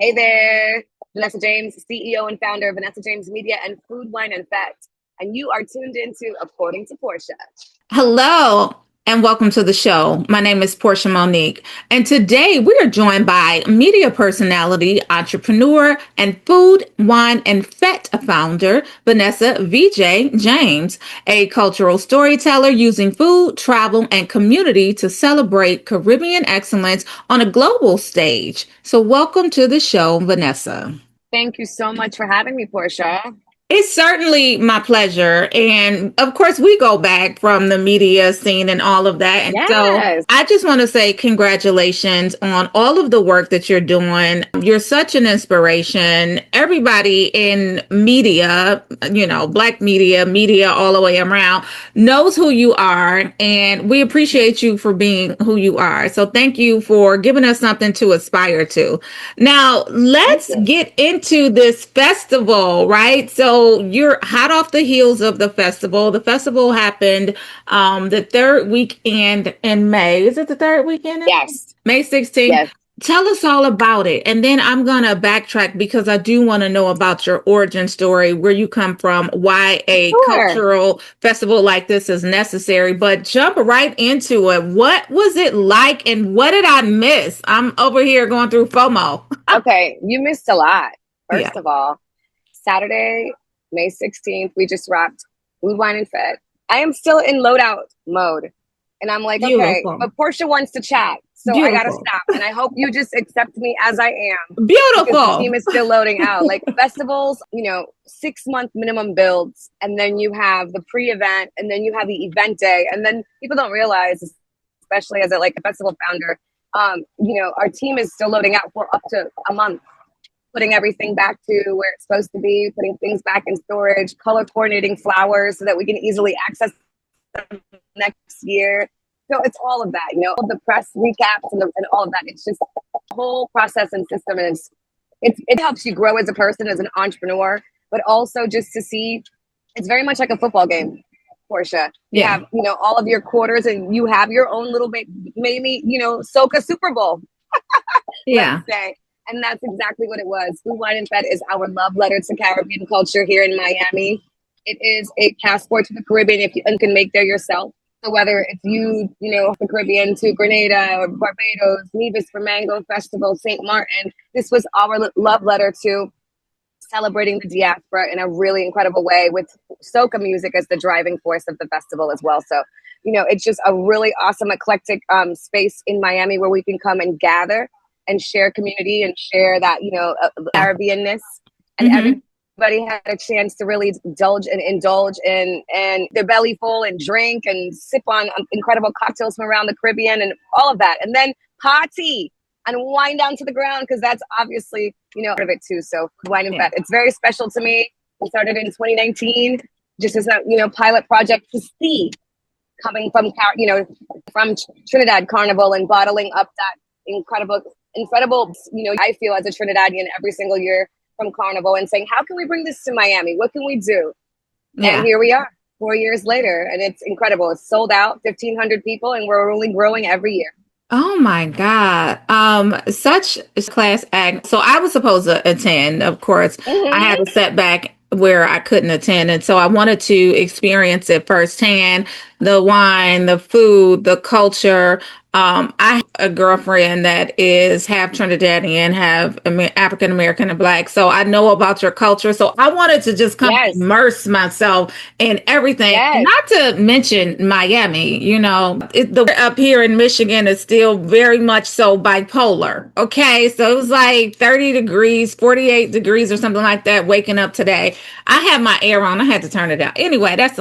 Hey there, Vanessa James, CEO and founder of Vanessa James Media and Food, Wine, and Fact. And you are tuned into According to Portia. Hello and welcome to the show. My name is Portia Monique, and today we are joined by media personality, entrepreneur, and food, wine, and fat founder, Vanessa VJ James, a cultural storyteller using food, travel, and community to celebrate Caribbean excellence on a global stage. So, welcome to the show, Vanessa. Thank you so much for having me, Portia. It's certainly my pleasure. And of course, we go back from the media scene and all of that. And so Yes. I just want to say congratulations on all of the work that you're doing. You're such an inspiration. Everybody in media, Black media all the way around knows who you are. And we appreciate you for being who you are. So thank you for giving us something to aspire to. Now, let's get into this festival, right? So you're hot off the heels of the festival. The festival happened the third weekend in May. Is it the third weekend? Yes. May 16th. Yes. Tell us all about it. And then I'm going to backtrack because I do want to know about your origin story, where you come from, why a Sure. cultural festival like this is necessary. But jump right into it. What was it like and what did I miss? I'm over here going through FOMO. Okay. You missed a lot. Yeah. First of all, Saturday, May 16th, we just wrapped Food, Wine, and Fed. I am still in loadout mode. And I'm like, okay, Beautiful. but Portia wants to chat. So I got to Beautiful. stop. And I hope you just accept me as I am because the Beautiful. team is still loading out. Like festivals, 6-month minimum builds. And then you have the pre-event and then you have the event day. And then people don't realize, especially as a festival founder, our team is still loading out for up to a month, putting everything back to where it's supposed to be, putting things back in storage, color coordinating flowers so that we can easily access them next year. So it's all of that, the press recaps and all of that. It's just a whole process and system. And it helps you grow as a person, as an entrepreneur, but also just to see, it's very much like a football game, Portia. You Yeah. have, all of your quarters and you have your own little, maybe, Soca Super Bowl. Yeah. Let's say. And that's exactly what it was. Food, Wine, and Fed is our love letter to Caribbean culture here in Miami. It is a passport to the Caribbean if you can make there yourself. So whether it's the Caribbean to Grenada or Barbados, Nevis for Mango Festival, St. Martin, this was our love letter to celebrating the diaspora in a really incredible way with soca music as the driving force of the festival as well. So, it's just a really awesome, eclectic space in Miami where we can come and gather and share community and share that, Caribbeanness. And everybody had a chance to really indulge and their belly full and drink and sip on incredible cocktails from around the Caribbean and all of that. And then party and wind down to the ground because that's obviously, part of it too. So Wine and Fat, it's very special to me. We started in 2019 just as a, pilot project to see coming from, from Trinidad Carnival and bottling up that incredible, I feel as a Trinidadian every single year from Carnival and saying, how can we bring this to Miami? What can we do? Yeah. And here we are 4 years later and it's incredible. It's sold out, 1,500 people, and we're only growing every year. Oh my God. Such a class act. So I was supposed to attend, of course. I had a setback where I couldn't attend. And so I wanted to experience it firsthand, the wine, the food, the culture. I have a girlfriend that is half Trinidadian, half African American and Black. So I know about your culture. So I wanted to just come immerse myself in everything. Yes. Not to mention Miami, up here in Michigan is still very much so bipolar. Okay. So it was like 30 degrees, 48 degrees or something like that waking up today. I had my air on. I had to turn it down. Anyway, that's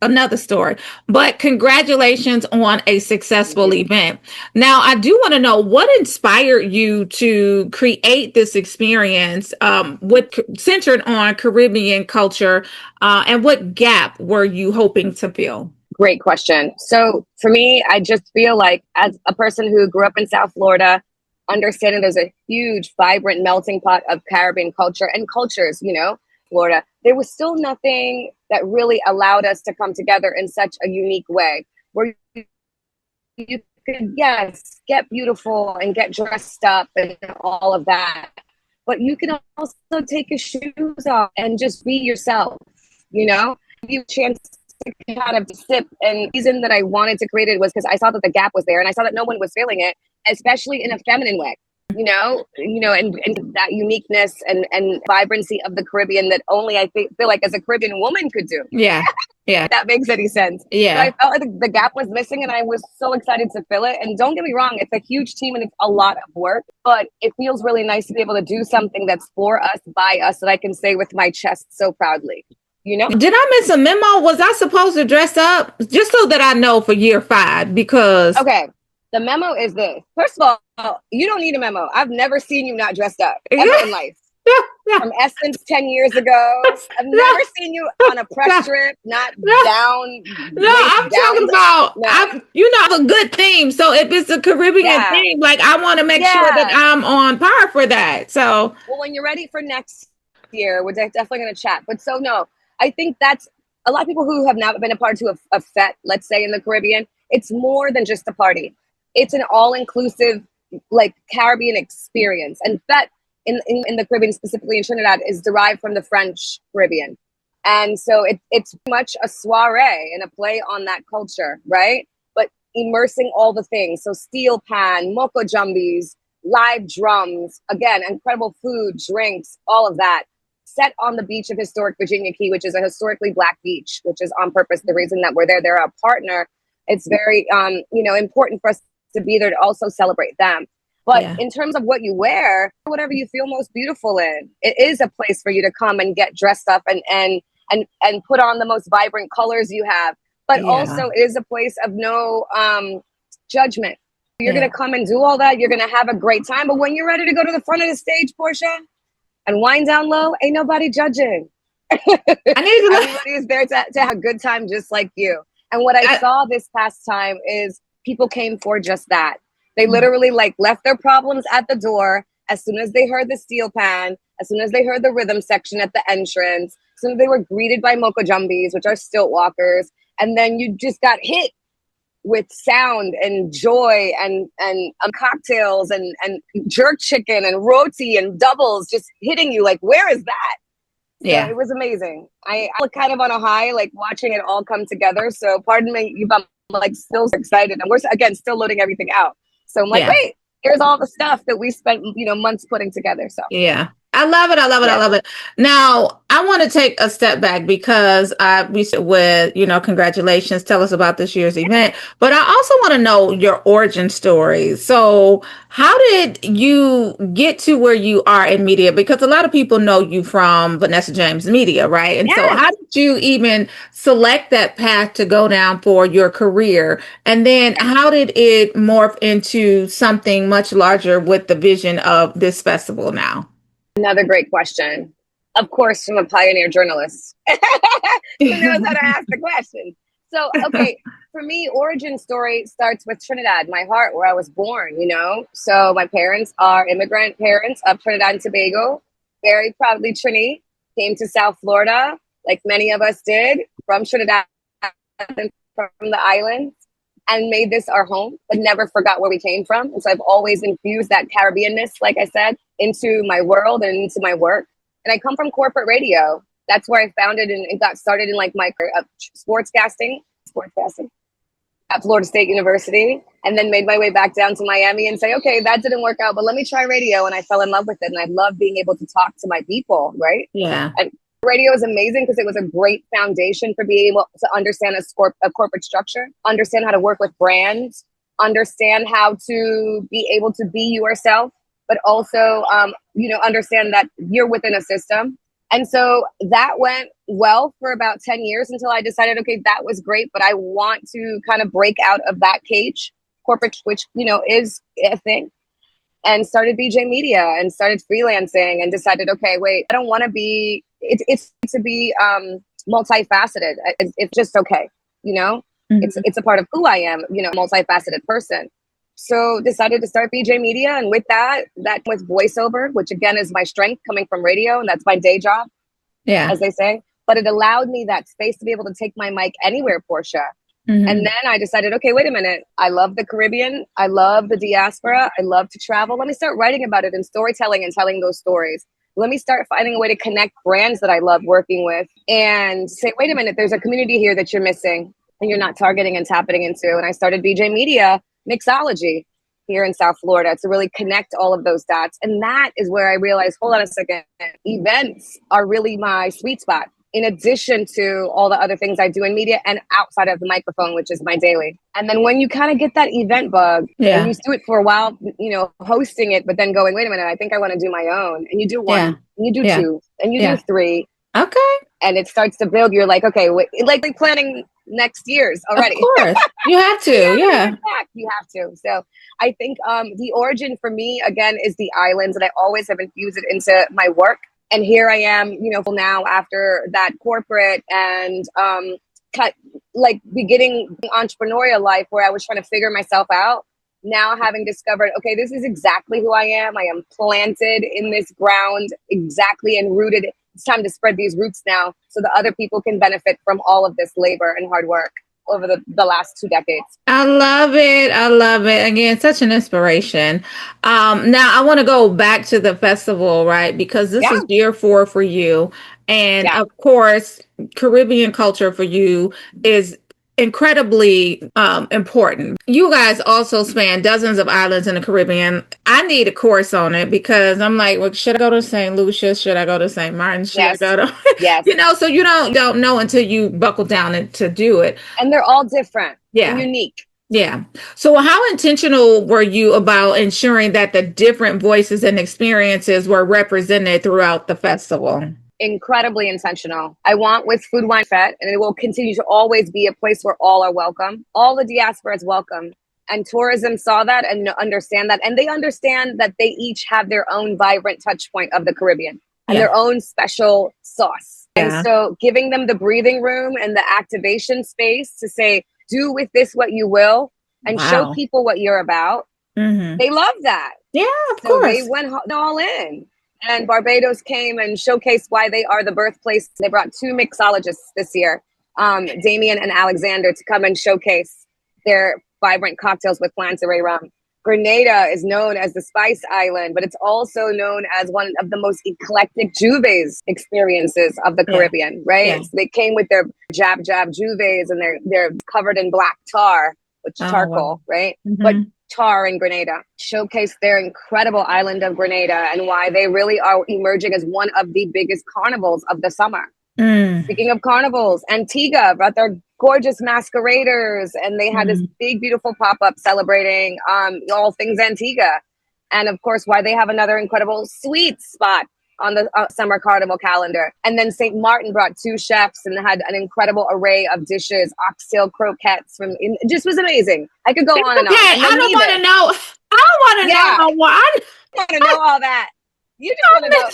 another story. But congratulations on a successful event. Now, I do want to know what inspired you to create this experience centered on Caribbean culture, and what gap were you hoping to fill? Great question. So for me, I just feel like as a person who grew up in South Florida, understanding there's a huge, vibrant melting pot of Caribbean culture and cultures, Florida, there was still nothing that really allowed us to come together in such a unique way where you could, yes, get beautiful and get dressed up and all of that. but you can also take your shoes off and just be yourself, you know? Give you a chance to kind of sip. And the reason that I wanted to create it was because I saw that the gap was there and I saw that no one was feeling it, especially in a feminine way. And that uniqueness and vibrancy of the Caribbean that only feel like as a Caribbean woman could do. Yeah. Yeah. If that makes any sense. So Yeah. I felt like the gap was missing and I was so excited to fill it. And don't get me wrong, it's a huge team and it's a lot of work, but it feels really nice to be able to do something that's for us, by us, that I can say with my chest so proudly. You know? Did I miss a memo? Was I supposed to dress up? Just so that I know for year 5, because Okay. The memo is this. First of all, you don't need a memo. I've never seen you not dressed up ever in life. From Essence 10 years ago. I've never seen you on a press trip, not down. No, I'm talking about, I have a good theme. So if it's a Caribbean theme, like I want to make sure that I'm on par for that. So, well, when you're ready for next year, we're definitely going to chat. But so, no, I think that's a lot of people who have not been a part of a fete, let's say in the Caribbean. It's more than just a party. It's an all-inclusive, like, Caribbean experience. And fete in the Caribbean, specifically in Trinidad, is derived from the French Caribbean. And so it's much a soiree and a play on that culture, right? But immersing all the things. So steel pan, moco jumbies, live drums, again, incredible food, drinks, all of that. Set on the beach of historic Virginia Key, which is a historically Black beach, which is on purpose. The reason that we're there, they're a partner. It's very, important for us to be there to also celebrate them. But in terms of what you wear, whatever you feel most beautiful in, it is a place for you to come and get dressed up and put on the most vibrant colors you have. But also it is a place of no judgment. You're going to come and do all that. You're going to have a great time. But when you're ready to go to the front of the stage, Portia, and wind down low, ain't nobody judging. Everybody is there to have a good time just like you. And what I saw this past time is people came for just that. They literally left their problems at the door as soon as they heard the steel pan, as soon as they heard the rhythm section at the entrance, as soon as they were greeted by moco jumbies, which are stilt walkers, and then you just got hit with sound and joy and cocktails and jerk chicken and roti and doubles just hitting you like, where is that? Yeah, so it was amazing. I was kind of on a high, watching it all come together. So pardon me if I'm still excited, and we're again still loading everything out. So I'm like, wait, here's all the stuff that we spent, months putting together. So I love it. I love it. I love it. Now, I want to take a step back because we said with, congratulations. Tell us about this year's event. But I also want to know your origin story. So how did you get to where you are in media? Because a lot of people know you from Vanessa James Media, right? And so how did you even select that path to go down for your career? And then how did it morph into something much larger with the vision of this festival now? Another great question. Of course, from a pioneer journalist who knows how to ask the question. So, okay, for me, origin story starts with Trinidad, my heart, where I was born, So my parents are immigrant parents of Trinidad and Tobago, very proudly Trini, came to South Florida, like many of us did, from Trinidad and from the islands, and made this our home, but never forgot where we came from. And so I've always infused that Caribbeanness, like I said, into my world and into my work. And I come from corporate radio. That's where I founded and got started in my sportscasting at Florida State University, and then made my way back down to Miami and say, okay, that didn't work out, but let me try radio. And I fell in love with it. And I love being able to talk to my people, right? Yeah. And radio is amazing because it was a great foundation for being able to understand a corporate structure, understand how to work with brands, understand how to be able to be yourself, but also, understand that you're within a system. And so that went well for about 10 years until I decided, okay, that was great, but I want to kind of break out of that cage, corporate, which, is a thing. And started BJ Media and started freelancing and decided, okay, wait, I don't want to be, it's to be multifaceted. It's just okay, It's a part of who I am, multifaceted person. So decided to start BJ Media. And with that with voiceover, which again is my strength coming from radio. And that's my day job, as they say. But it allowed me that space to be able to take my mic anywhere, Portia. And then I decided, okay, wait a minute. I love the Caribbean. I love the diaspora. I love to travel. Let me start writing about it and storytelling and telling those stories. Let me start finding a way to connect brands that I love working with and say, wait a minute, there's a community here that you're missing and you're not targeting and tapping into. And I started BJ Media Mixology here in South Florida to really connect all of those dots. And that is where I realized, hold on a second, events are really my sweet spot, in addition to all the other things I do in media and outside of the microphone, which is my daily. And then when you kind of get that event bug and you do it for a while, hosting it, but then going, wait a minute, I think I want to do my own. And you do one, and you do two, and you do three. Okay. And it starts to build. You're like, okay, like planning next year's already. Of course. You have to. Yeah. You have to. So I think the origin for me, again, is the islands. And I always have infused it into my work. And here I am, now after that corporate and beginning entrepreneurial life where I was trying to figure myself out. Now having discovered, okay, this is exactly who I am. I am planted in this ground exactly and rooted. It's time to spread these roots now so that other people can benefit from all of this labor and hard work over the last 2 decades. I love it. I love it. Again, such an inspiration. Now I want to go back to the festival, right? Because this is year 4 for you. And of course, Caribbean culture for you is incredibly important. You guys also span dozens of islands in the Caribbean. I need a course on it because I'm like, well, should I go to St. Lucia? Should I go to St. Martin? Should I go to so you don't know until you buckle down to do it. And they're all different and unique. Yeah. So how intentional were you about ensuring that the different voices and experiences were represented throughout the festival? Incredibly intentional. I want with Food Wine Fete, and it will continue to always be a place where all are welcome. All the diaspora is welcome. And tourism saw that and understand that. And they understand that they each have their own vibrant touch point of the Caribbean and their own special sauce. And so giving them the breathing room and the activation space to say, do with this what you will and show people what you're about. They love that. Yeah, of course. They went all in. And Barbados came and showcased why they are the birthplace. They brought 2 mixologists this year, Damien and Alexander, to come and showcase their vibrant cocktails with Plantaray rum. Grenada is known as the Spice Island, but it's also known as one of the most eclectic Juves experiences of the Caribbean, right? Yeah. So they came with their jab Juves, and they're covered in black tar, which is charcoal, right? But tar in Grenada showcase their incredible island of Grenada and why they really are emerging as one of the biggest carnivals of the summer. Speaking of carnivals, Antigua brought their gorgeous masqueraders, and they had this big, beautiful pop-up celebrating all things Antigua. And of course, why they have another incredible sweet spot on the summer carnival calendar. And then St. Martin brought 2 chefs and had an incredible array of dishes, oxtail croquettes. It just was amazing. I could go on and on. I don't want to know. I don't want to know why. I want to know all that. You just want to know.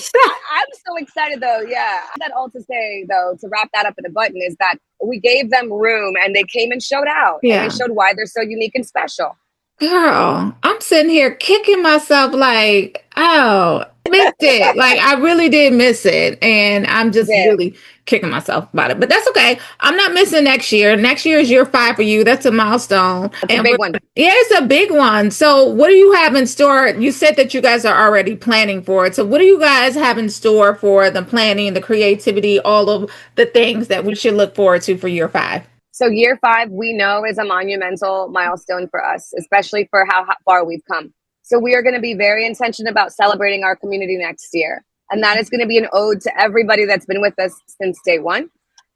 I'm so excited, though. Yeah. That all to say, though, to wrap that up in a button, is that we gave them room and they came and showed out. Yeah. And they showed why they're so unique and special. Girl, I'm sitting here kicking myself like, oh, missed it. Like, I really did miss it. And I'm just really kicking myself about it. But that's okay. I'm not missing next year. Next year is year 5 for you. That's a milestone. That's a big one. Yeah, it's a big one. So what do you have in store? You said that you guys are already planning for it. So what do you guys have in store for the planning, the creativity, all of the things that we should look forward to for year 5? So year 5, we know, is a monumental milestone for us, especially for how far we've come. So we are going to be very intentional about celebrating our community next year. And that is going to be an ode to everybody that's been with us since day one.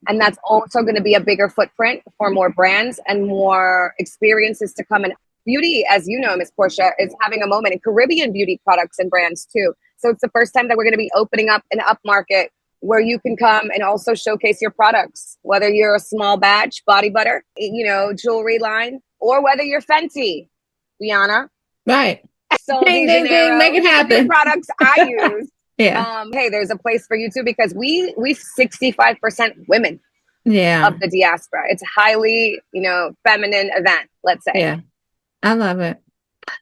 And that's also going to be a bigger footprint for more brands and more experiences to come. And beauty, as you know, Miss Portia, is having a moment in Caribbean beauty products and brands too. So it's the first time that we're going to be opening up an upmarket where you can come and also showcase your products, whether you're a small batch body butter, jewelry line, or whether you're Fenty, Rihanna. Right. So ding, ding, ding, make it happen. Products I use. Yeah. Hey, there's a place for you too, because we 65% women of the diaspora. It's a highly, feminine event, let's say. Yeah. I love it.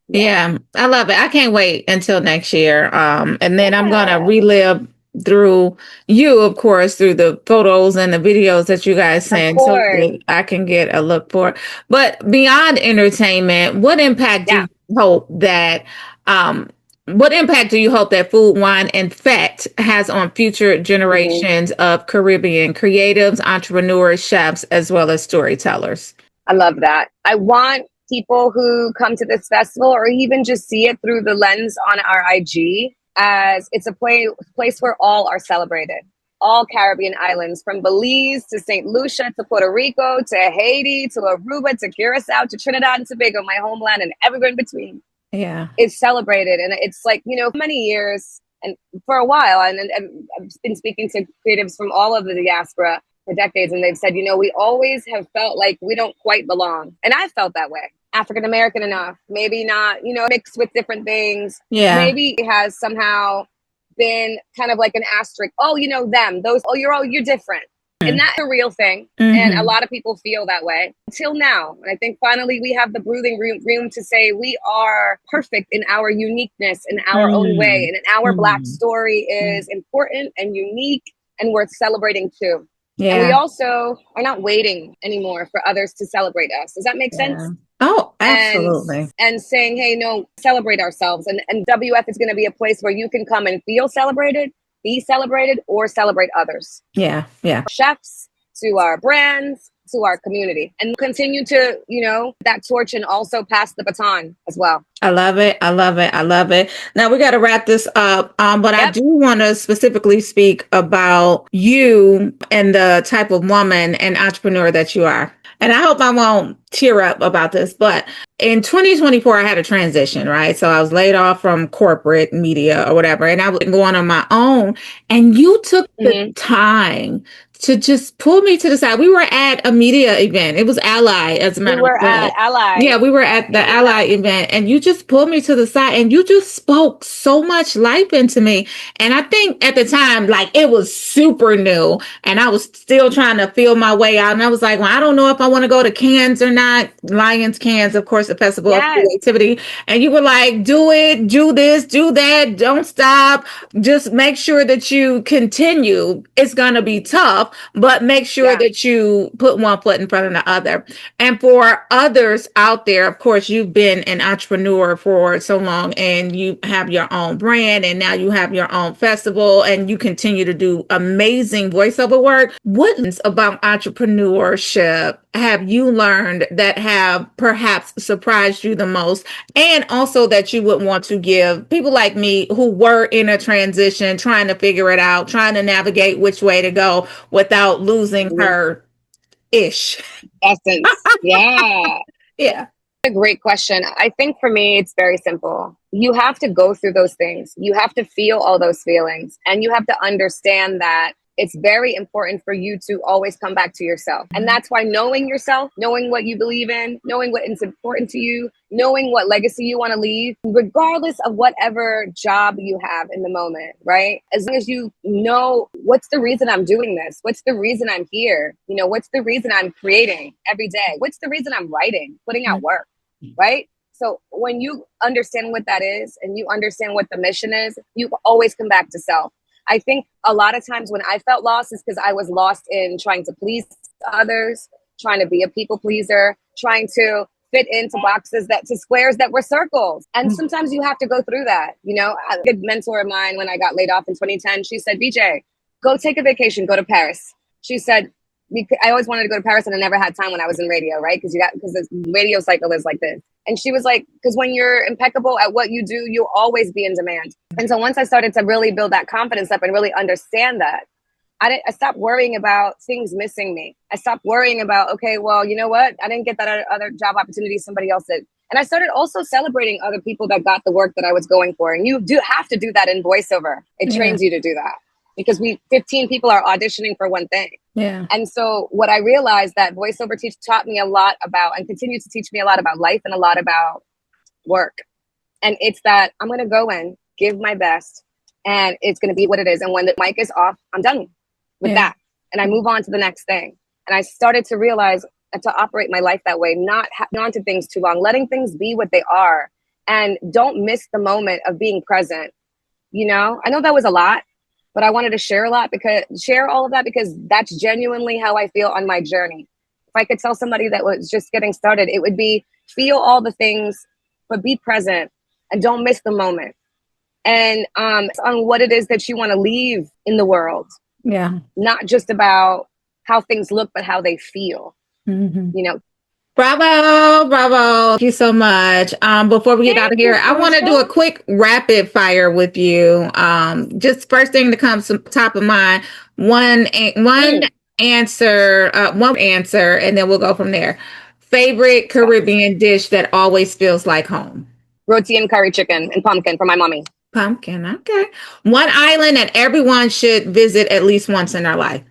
Yeah, I love it. I can't wait until next year. And then I'm going to relive through you, of course, through the photos and the videos that you guys Of send so course. that I can get a look for it. But beyond entertainment, Yeah. um, what impact do you hope that Food, Wine, and Fat has on future Hmm. generations of Caribbean creatives, entrepreneurs, chefs, as well as storytellers? I love that. I want people who come to this festival or even just see it through the lens on our IG as it's a place where all are celebrated. All Caribbean islands, from Belize to St. Lucia to Puerto Rico to Haiti to Aruba to Curacao to Trinidad and Tobago, my homeland, and everywhere in between, Yeah. is celebrated. And it's like, many years and for a while, and I've been speaking to creatives from all over the diaspora for decades, and they've said, we always have felt like we don't quite belong. And I felt that way. African American enough, maybe not, mixed with different things. Yeah. Maybe it has somehow been kind of like an asterisk. Oh, them, those, you're different. And that's a real thing. And a Mm-hmm. lot of people feel that way until now. And I think finally we have the breathing room to say we are perfect in our uniqueness, in our own way. And our Black Mm-hmm. story is important and unique and worth celebrating too. And we Yeah. also are not waiting anymore for others to celebrate us. Does that make Yeah. sense? Oh, and absolutely. and saying, hey, no, celebrate ourselves. And WF is going to be a place where you can come and feel celebrated, be celebrated, or celebrate others. Yeah. Yeah. Chefs, to our brands, to our community, and continue to, that torch and also pass the baton as well. I love it. I love it. I love it. Now we got to wrap this up. But I Yep. do want to specifically speak about you and the type of woman and entrepreneur that you are. And I hope I won't tear up about this, but in 2024, I had a transition, right? So I was laid off from corporate media or whatever, and I was going on my own. And you took the Mm-hmm. time to just pull me to the side. We were at a media event. It was Ally, as a We matter of were at fact. Ally. Yeah, we were at the Ally event, and you just pulled me to the side and you just spoke so much life into me. And I think at the time, like, it was super new, and I was still trying to feel my way out. And I was like, well, I don't know if I want to go to Cannes or not. Lions Cannes, of course, the Festival of Yes. Creativity. And you were like, do it, do this, do that, don't stop. Just make sure that you continue. It's going to be tough, but make sure Yeah. that you put one foot in front of the other. And for others out there, of course, you've been an entrepreneur for so long and you have your own brand and now you have your own festival and you continue to do amazing voiceover work. What about entrepreneurship have you learned that have perhaps surprised you the most? And also that you would want to give people like me who were in a transition, trying to figure it out, trying to navigate which way to go without losing Mm-hmm. her ish. Essence. Yeah. Yeah. A great question. I think for me, it's very simple. You have to go through those things. You have to feel all those feelings. And you have to understand that it's very important for you to always come back to yourself. And that's why knowing yourself, knowing what you believe in, knowing what is important to you, knowing what legacy you want to leave, regardless of whatever job you have in the moment, right? As long as you know what's the reason I'm doing this? What's the reason I'm here? What's the reason I'm creating every day? What's the reason I'm writing, putting out work, right? So when you understand what that is and you understand what the mission is, you always come back to self. I think a lot of times when I felt lost is because I was lost in trying to please others, trying to be a people pleaser, trying to fit into boxes to squares that were circles. And sometimes you have to go through that. A good mentor of mine, when I got laid off in 2010, she said, BJ, go take a vacation, go to Paris. She said, I always wanted to go to Paris and I never had time when I was in radio, right? Because the radio cycle is like this. And she was like, because when you're impeccable at what you do, you'll always be in demand. And so once I started to really build that confidence up and really understand that, I stopped worrying about things missing me. I stopped worrying about, okay, well, you know what? I didn't get that other job opportunity. Somebody else did. And I started also celebrating other people that got the work that I was going for. And you do have to do that in voiceover. It trains you to do that because 15 people are auditioning for one thing. Yeah. And so what I realized that voiceover taught me a lot about and continues to teach me a lot about life and a lot about work. And it's that I'm going to go in, give my best, and it's going to be what it is. And when the mic is off, I'm done with that. And I move on to the next thing. And I started to realize to operate my life that way, not on to things too long, letting things be what they are. And don't miss the moment of being present. I know that was a lot. but I wanted to share all of that because that's genuinely how I feel on my journey. If I could tell somebody that was just getting started, it would be feel all the things, but be present and don't miss the moment. And on what it is that you want to leave in the world, Yeah. not just about how things look, but how they feel. Mm-hmm. You know. Bravo, bravo. Thank you so much. Before we get out Thank of you, here, I want to do a Portia. quick rapid fire with you. Just first thing that comes to top of mind, one Mm, answer, one answer, and then we'll go from there. Favorite yes. Caribbean dish that always feels like home? Roti and curry chicken and pumpkin for my mommy. Pumpkin, okay. One island that everyone should visit at least once in their life.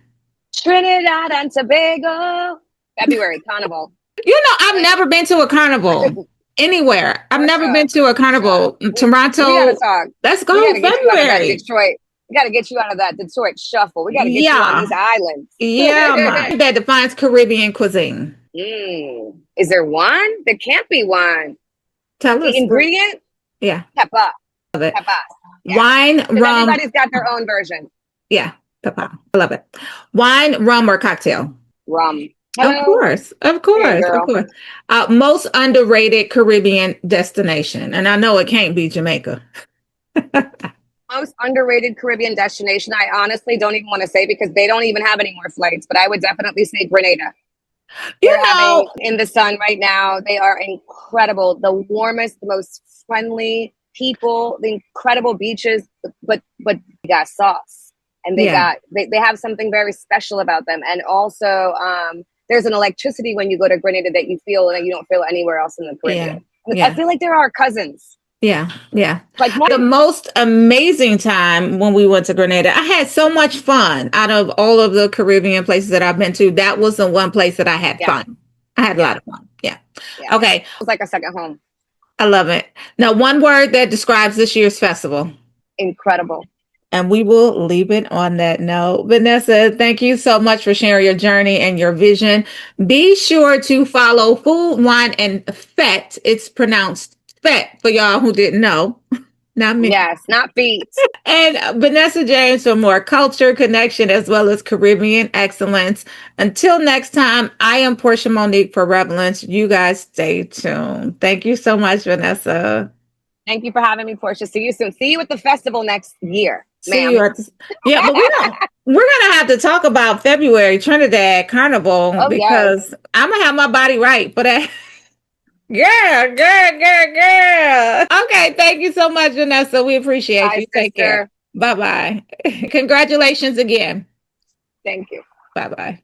Trinidad and Tobago. February carnival. You know, I've never been to a carnival anywhere. I've never Portia, been to a Portia, carnival. we gotta Toronto, talk. let's We go gotta get you out of that February. Detroit. We gotta get you out of that Detroit shuffle. We gotta get you on these Yeah, islands. yeah, man. That defines Caribbean cuisine. Is there one? There can't be one. Tell The us. ingredient? Yeah, Pepper. love it. Pepper. Yeah. Wine, Because rum. everybody's got their own version. Yeah, papa. I love it. Wine, rum, or cocktail? Rum. Of Hello? course, of Come here, course, of girl. course. Most underrated Caribbean destination, and I know it can't be Jamaica. Most underrated Caribbean destination, I honestly don't even want to say because they don't even have any more flights, but I would definitely say Grenada. You They're having know, in the sun right now. They are incredible. The warmest, the most friendly people, the incredible beaches, but they got sauce. And yeah, they have something very special about them. And also there's an electricity when you go to Grenada that you feel that you don't feel anywhere else in the yeah, Caribbean. I yeah. feel like they're our cousins. Yeah, yeah. Like The one, most amazing time when we went to Grenada, I had so much fun out of all of the Caribbean places that I've been to. That was the one place that I had yeah, fun. I had a yeah, lot of fun. Yeah. yeah. It Okay. was like a second home. I love it. Now, one word that describes this year's festival. Incredible. And we will leave it on that note. Vanessa, thank you so much for sharing your journey and your vision. Be sure to follow Food, Wine, and Fete. It's pronounced Fete for y'all who didn't know. Not me. Yes, not feet. And Vanessa James for more culture, connection, as well as Caribbean excellence. Until next time, I am Portia Monique for Relevance. You guys stay tuned. Thank you so much, Vanessa. Thank you for having me, Portia. See you soon. See you at the festival next year, See you ma'am. at the, yeah, but we're gonna have to talk about February Trinidad Carnival Oh, yes. because I'm gonna have my body right for that. Yeah, girl. Okay, thank you so much, Vanessa. We appreciate Bye, you. Take care. sister. Bye bye. Congratulations again. Thank you. Bye bye.